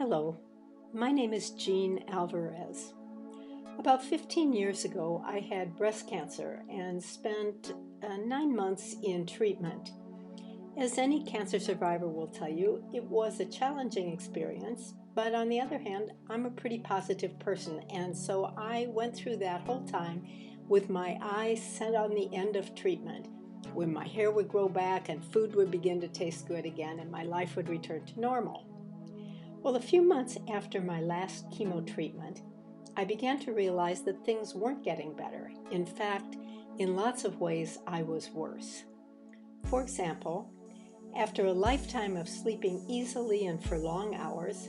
Hello, my name is Jean Alvarez. About 15 years ago, I had breast cancer and spent 9 months in treatment. As any cancer survivor will tell you, it was a challenging experience, but on the other hand, I'm a pretty positive person, and so I went through that whole time with my eyes set on the end of treatment, when my hair would grow back and food would begin to taste good again and my life would return to normal. Well, a few months after my last chemo treatment, I began to realize that things weren't getting better. In fact, in lots of ways, I was worse. For example, after a lifetime of sleeping easily and for long hours,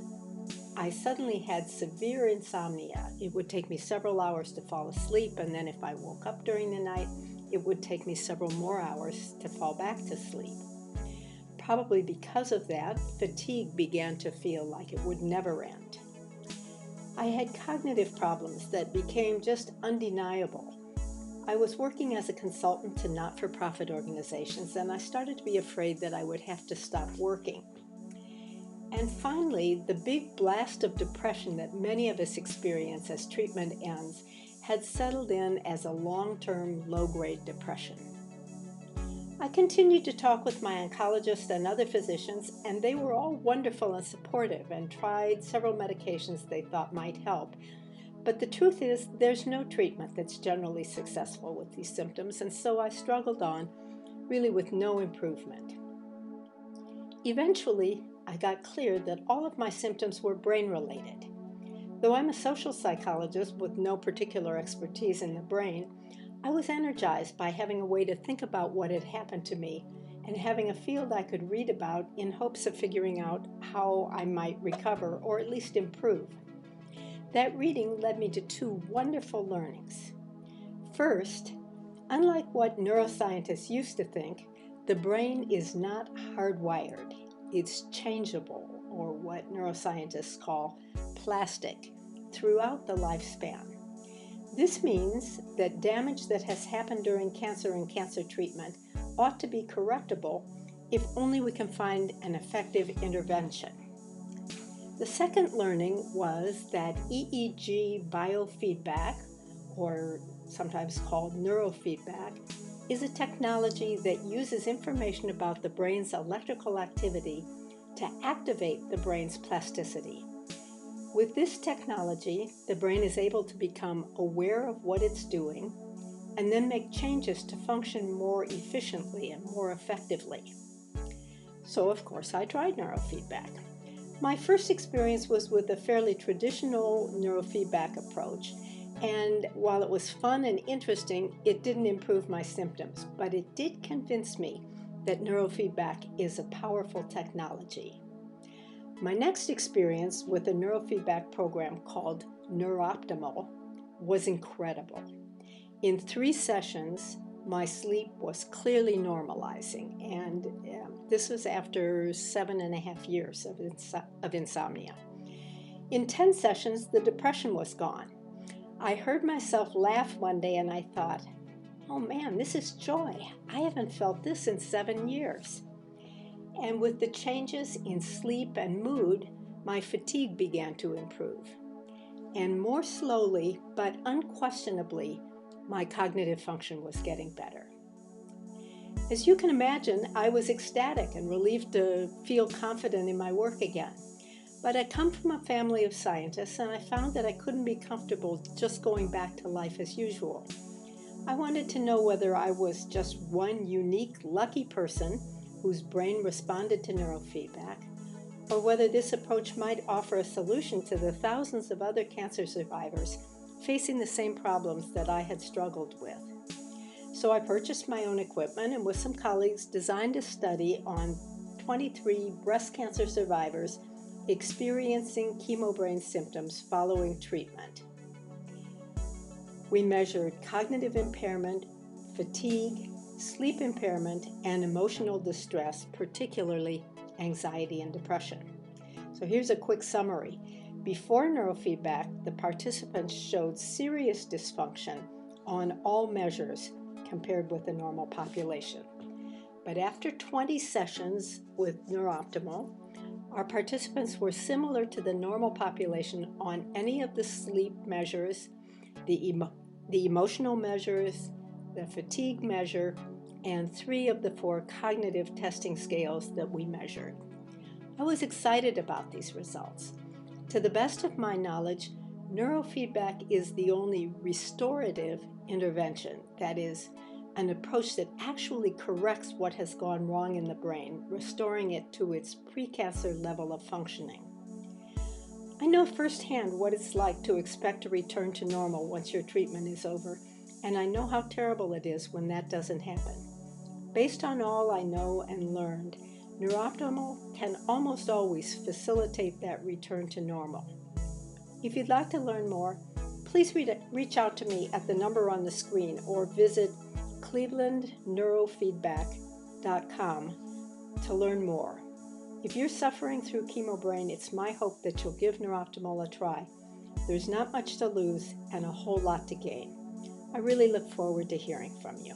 I suddenly had severe insomnia. It would take me several hours to fall asleep, and then if I woke up during the night, it would take me several more hours to fall back to sleep. Probably because of that, fatigue began to feel like it would never end. I had cognitive problems that became just undeniable. I was working as a consultant to not-for-profit organizations, and I started to be afraid that I would have to stop working. And finally, the big blast of depression that many of us experience as treatment ends had settled in as a long-term, low-grade depression. I continued to talk with my oncologist and other physicians, and they were all wonderful and supportive and tried several medications they thought might help. But the truth is, there's no treatment that's generally successful with these symptoms, and so I struggled on, really with no improvement. Eventually, I got clear that all of my symptoms were brain-related. Though I'm a social psychologist with no particular expertise in the brain, I was energized by having a way to think about what had happened to me and having a field I could read about in hopes of figuring out how I might recover or at least improve. That reading led me to two wonderful learnings. First, unlike what neuroscientists used to think, the brain is not hardwired. It's changeable, or what neuroscientists call plastic, throughout the lifespan. This means that damage that has happened during cancer and cancer treatment ought to be correctable if only we can find an effective intervention. The second learning was that EEG biofeedback, or sometimes called neurofeedback, is a technology that uses information about the brain's electrical activity to activate the brain's plasticity. With this technology, the brain is able to become aware of what it's doing and then make changes to function more efficiently and more effectively. So, of course, I tried neurofeedback. My first experience was with a fairly traditional neurofeedback approach, and while it was fun and interesting, it didn't improve my symptoms, but it did convince me that neurofeedback is a powerful technology. My next experience with a neurofeedback program called Neurofeedback was incredible. In 3 sessions, my sleep was clearly normalizing, and this was after 7.5 years of insomnia. In 10 sessions, the depression was gone. I heard myself laugh one day and I thought, oh man, this is joy. I haven't felt this in 7 years. And with the changes in sleep and mood, my fatigue began to improve. And more slowly, but unquestionably, my cognitive function was getting better. As you can imagine, I was ecstatic and relieved to feel confident in my work again. But I come from a family of scientists, and I found that I couldn't be comfortable just going back to life as usual. I wanted to know whether I was just one unique, lucky person whose brain responded to neurofeedback, or whether this approach might offer a solution to the thousands of other cancer survivors facing the same problems that I had struggled with. So I purchased my own equipment and with some colleagues designed a study on 23 breast cancer survivors experiencing chemobrain symptoms following treatment. We measured cognitive impairment, fatigue, sleep impairment, and emotional distress, particularly anxiety and depression. So here's a quick summary. Before neurofeedback, the participants showed serious dysfunction on all measures compared with the normal population. But after 20 sessions with Neurofeedback, Our participants were similar to the normal population on any of the sleep measures, the emotional measures, the fatigue measure, and 3 of the 4 cognitive testing scales that we measured. I was excited about these results. To the best of my knowledge, neurofeedback is the only restorative intervention, that is, an approach that actually corrects what has gone wrong in the brain, restoring it to its precancer level of functioning. I know firsthand what it's like to expect a return to normal once your treatment is over, and I know how terrible it is when that doesn't happen. Based on all I know and learned, Neuro-Optimal can almost always facilitate that return to normal. If you'd like to learn more, please reach out to me at the number on the screen or visit clevelandneurofeedback.com to learn more. If you're suffering through chemobrain, it's my hope that you'll give Neuro-Optimal a try. There's not much to lose and a whole lot to gain. I really look forward to hearing from you.